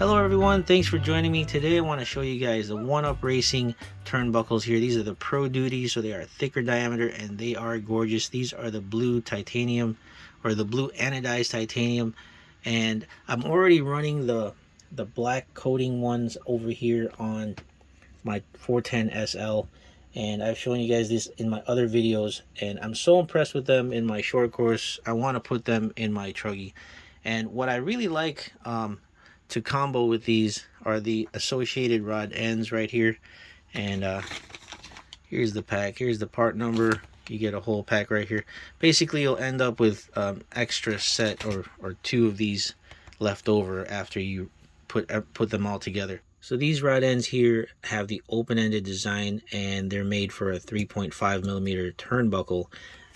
Hello everyone, thanks for joining me. Today I want to show you guys the 1UP Racing turnbuckles here. These are the Pro Duty, so they are thicker diameter and they are gorgeous. These are the blue titanium, or the blue anodized titanium, and I'm already running the black coating ones over here on my 410SL, and I've shown you guys this in my other videos, and I'm so impressed with them in my short course. I want to put them in my truggy. And what I really like to combo with these are the associated rod ends right here. And here's the pack, here's the part number. You get a whole pack right here. Basically you'll end up with extra set or two of these left over after you put them all together. So these rod ends here have the open-ended design, and they're made for a 3.5 millimeter turnbuckle,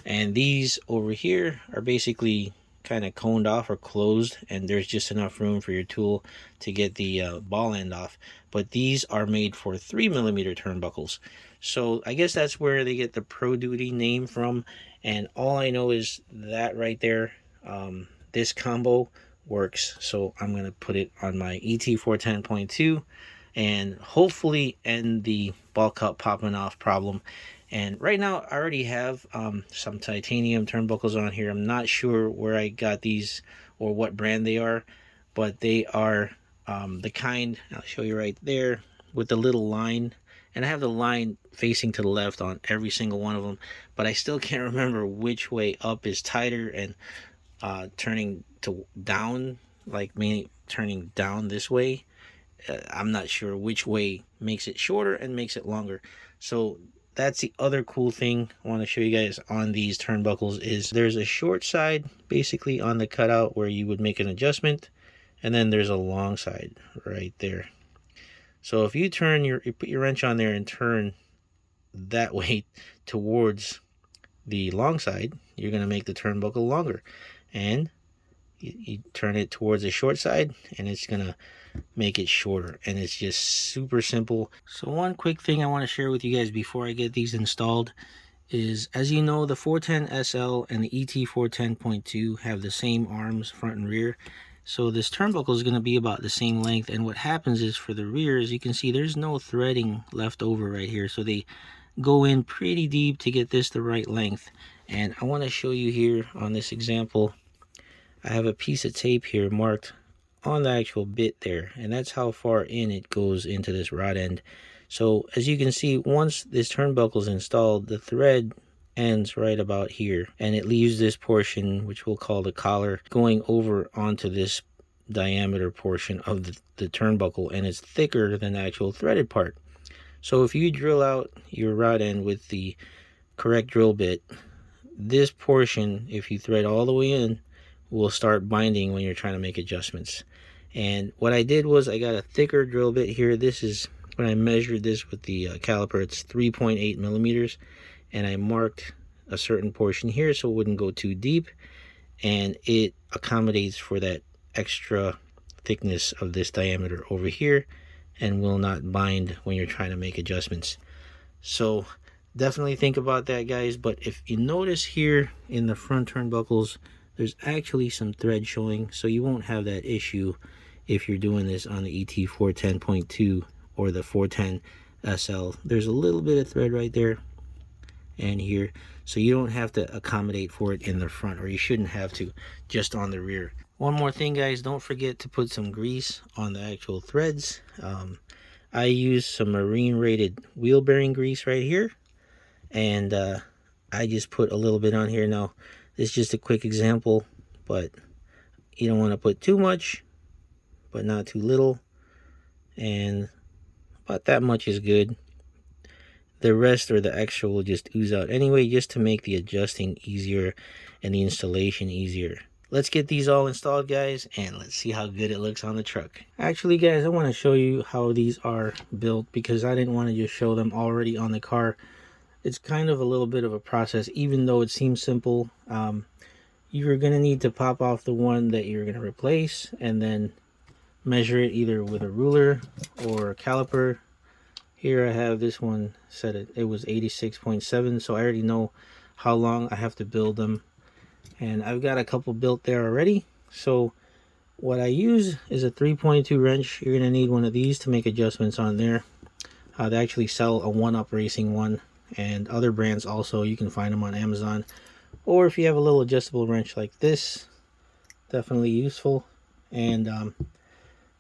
and these over here are basically kind of coned off or closed, and there's just enough room for your tool to get the ball end off. But these are made for 3 millimeter turnbuckles, so I guess that's where they get the Pro Duty name from. And all I know is that right there, this combo works, so I'm going to put it on my ET410.2 and hopefully end the ball cup popping off problem. And right now I already have some titanium turnbuckles on here. I'm not sure where I got these or what brand they are, but they are the kind, I'll show you right there, with the little line. And I have the line facing to the left on every single one of them, but I still can't remember which way up is tighter and turning to down, like meaning turning down this way. I'm not sure which way makes it shorter and makes it longer. So that's the other cool thing I want to show you guys on these turnbuckles, is there's a short side basically on the cutout where you would make an adjustment, and then there's a long side right there. So if you turn you put your wrench on there and turn that way towards the long side, you're going to make the turnbuckle longer. And you turn it towards the short side and it's gonna make it shorter, and it's just super simple. So one quick thing I want to share with you guys before I get these installed is, as you know, the 410SL and the ET410.2 have the same arms, front and rear. So this turnbuckle is going to be about the same length, and what happens is for the rear, as you can see, there's no threading left over right here, so they go in pretty deep to get this the right length. And I want to show you here on this example, I have a piece of tape here marked on the actual bit there, and that's how far in it goes into this rod end. So as you can see, once this turnbuckle is installed, the thread ends right about here, and it leaves this portion, which we'll call the collar, going over onto this diameter portion of the turnbuckle, and it's thicker than the actual threaded part. So if you drill out your rod end with the correct drill bit, this portion, if you thread all the way in, will start binding when you're trying to make adjustments. And what I did was I got a thicker drill bit here. This is, when I measured this with the caliper, it's 3.8 millimeters, and I marked a certain portion here so it wouldn't go too deep, and it accommodates for that extra thickness of this diameter over here and will not bind when you're trying to make adjustments. So definitely think about that, guys. But if you notice here in the front turnbuckles, there's actually some thread showing, so you won't have that issue if you're doing this on the ET410.2 or the 410SL. There's a little bit of thread right there and here, so you don't have to accommodate for it in the front, or you shouldn't have to, just on the rear. One more thing, guys, don't forget to put some grease on the actual threads. I use some marine rated wheel bearing grease right here, and I just put a little bit on here. Now this is just a quick example, but you don't want to put too much, but not too little, and about that much is good. The rest, or the extra, will just ooze out anyway, just to make the adjusting easier and the installation easier. Let's get these all installed, guys, and let's see how good it looks on the truck. Actually, guys, I want to show you how these are built, because I didn't want to just show them already on the car. It's kind of a little bit of a process, even though it seems simple. You're going to need to pop off the one that you're going to replace, and then measure it either with a ruler or a caliper. Here I have this one set it was 86.7, so I already know how long I have to build them, and I've got a couple built there already. So what I use is a 3.2 wrench. You're going to need one of these to make adjustments on there. They actually sell a 1-Up Racing one, and other brands also. You can find them on Amazon. Or if you have a little adjustable wrench like this, definitely useful. And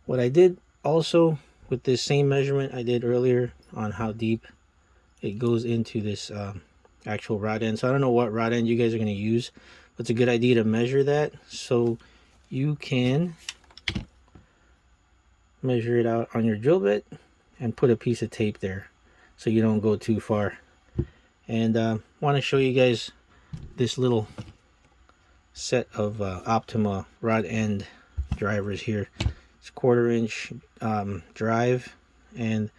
what I did also with this same measurement I did earlier on how deep it goes into this actual rod end. So I don't know what rod end you guys are going to use, but it's a good idea to measure that so you can measure it out on your drill bit and put a piece of tape there so you don't go too far. And want to show you guys this little set of Optima rod end drivers here. It's 1/4 inch drive, and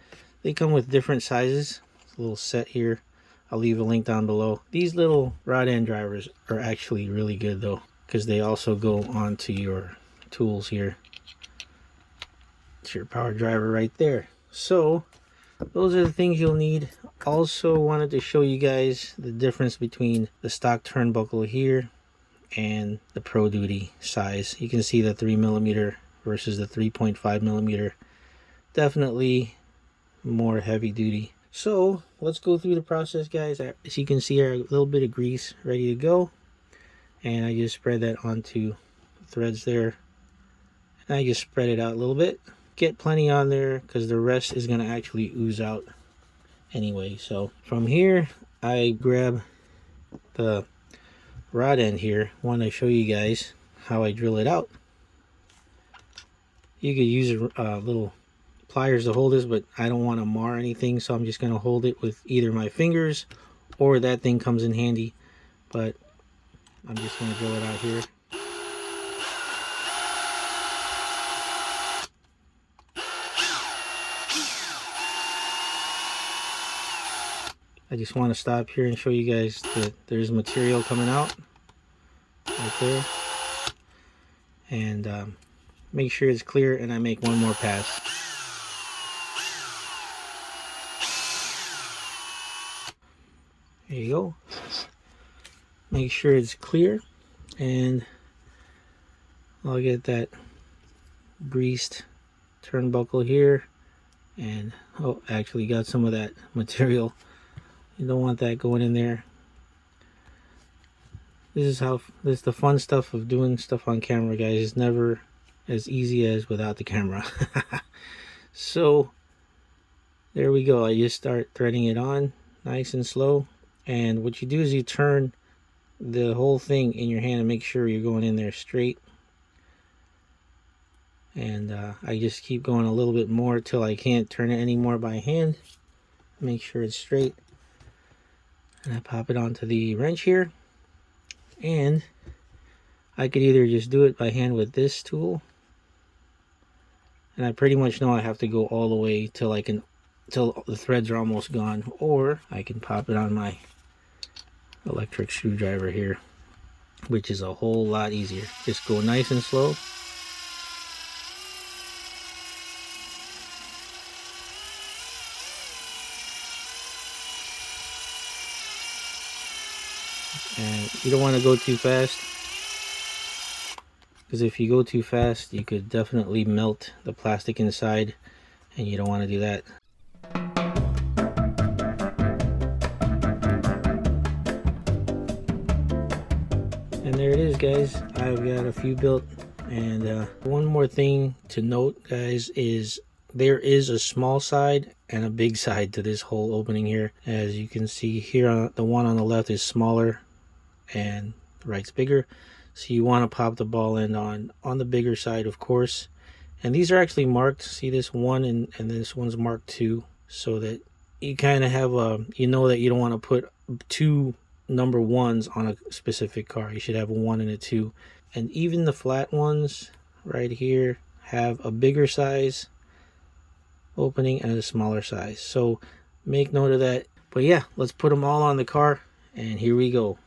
they come with different sizes. It's a little set here. I'll leave a link down below. These little rod end drivers are actually really good though, because they also go onto your tools here. It's your power driver right there. So those are the things you'll need. Also wanted to show you guys the difference between the stock turnbuckle here and the Pro Duty size. You can see the 3mm versus the 3.5mm. Definitely more heavy duty. So let's go through the process, guys. As you can see, a little bit of grease ready to go, and I just spread that onto the threads there, and I just spread it out a little bit. Get plenty on there because the rest is going to actually ooze out anyway. So from here I grab the rod end here. Want to show you guys how I drill it out. You could use little pliers to hold this, but I don't want to mar anything, so I'm just going to hold it with either my fingers or that thing comes in handy. But I'm just going to drill it out here. I just want to stop here and show you guys that there's material coming out right there, and make sure it's clear, and I make one more pass. There you go. Make sure it's clear, and I'll get that greased turnbuckle here, and oh, actually got some of that material. You don't want that going in there. This is the fun stuff of doing stuff on camera, guys. It's never as easy as without the camera. So there we go. I just start threading it on nice and slow, and what you do is you turn the whole thing in your hand and make sure you're going in there straight. And I just keep going a little bit more till I can't turn it anymore by hand. Make sure it's straight. And I pop it onto the wrench here, and I could either just do it by hand with this tool, and I pretty much know I have to go all the way till the threads are almost gone, or I can pop it on my electric screwdriver here, which is a whole lot easier. Just go nice and slow. And you don't want to go too fast, because if you go too fast you could definitely melt the plastic inside, and you don't want to do that. And there it is, guys. I've got a few built. And one more thing to note, guys, is there is a small side and a big side to this whole opening here. As you can see here, the one on the left is smaller and the right's bigger, so you want to pop the ball end on the bigger side, of course. And these are actually marked. See this one, and this one's marked too, so that you kind of have you know that you don't want to put two number ones on a specific car. You should have a 1 and a 2. And even the flat ones right here have a bigger size opening and a smaller size, so make note of that. But yeah, let's put them all on the car, and here we go.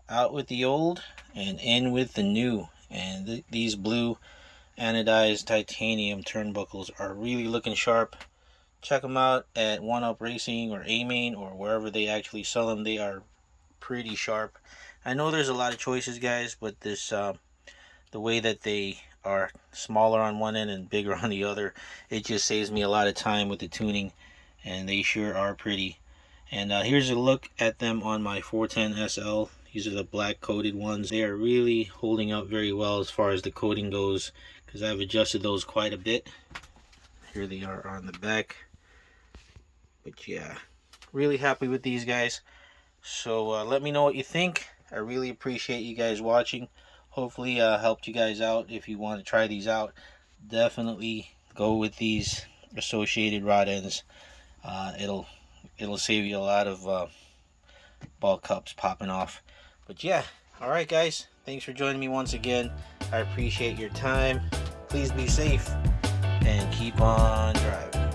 Out with the old and in with the new. And these blue anodized titanium turnbuckles are really looking sharp. Check them out at 1-Up Racing or A-Main or wherever they actually sell them. They are pretty sharp. I know there's a lot of choices, guys, but this the way that they are smaller on one end and bigger on the other. It just saves me a lot of time with the tuning, and they sure are pretty. And here's a look at them on my 410SL. These are the black coated ones. They are really holding up very well as far as the coating goes, because I've adjusted those quite a bit. Here they are on the back. But yeah, really happy with these guys. So let me know what you think. I really appreciate you guys watching. Hopefully helped you guys out. If you want to try these out, definitely go with these associated rod ends. It'll save you a lot of ball cups popping off. But yeah, all right guys, thanks for joining me once again. I appreciate your time. Please be safe and keep on driving.